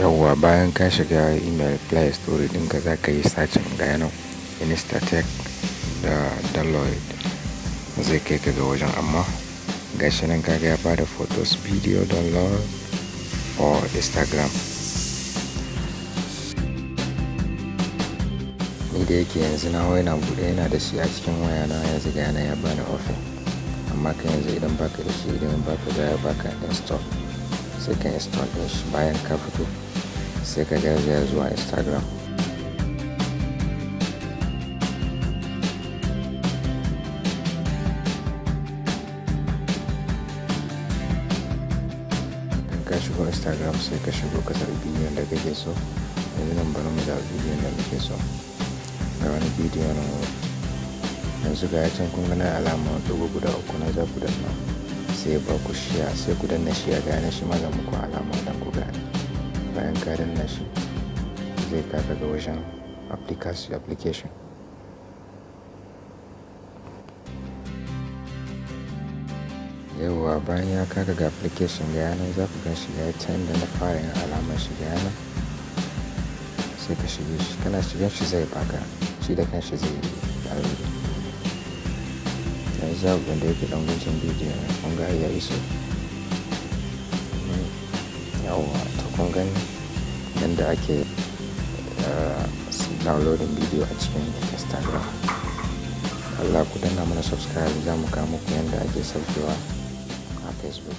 Yawwa, bayan ka shiga email play store ɗinka za ka yi searching ga yanan Instatek da download zai kai ka ga wajen, amma gashi nan kaga ya bada photos video download or Instagram. Ni da yake yanzu na wai na buɗe yana da shi a cikin waya na yanzu ga yana ya bani offer, amma kai yanzu idan baka da shi, idan baka da ya baka install sai ka install din shi. Bayan ka fito sai ka garzaya zuwa Instagram. Ka shigo Instagram sai ka shigo ka zaɓi bidiyon da kake so. Yanzu nan bari mu zaɓi bidiyon da muke so. Ga wani bidiyo nan yanzu ga can kun ga na alama dogo guda uku na za ku danna sai ba ku shiya, sai ku danna shi a gane shi ma za muku alama dan ku gane. Bayan ka danna shi zai kaka ga wajen application. Yawwa, bayan ya kaka ga application ga yanan za ku gan shi ya can da na fara yin alamar shi ga yanan sai ka shige shi. Kana shigan shi zai baka shi da kanshi zai download. Yanzu za ku da yake ɗan guntun bidiyo kun ga ya iso. Yawwa, to kun gani yadda ake downloading bidiyo a cikin Instagram. Allah ku danna mana subscribe, za mu kawo muku yadda ake saukewa a Facebook.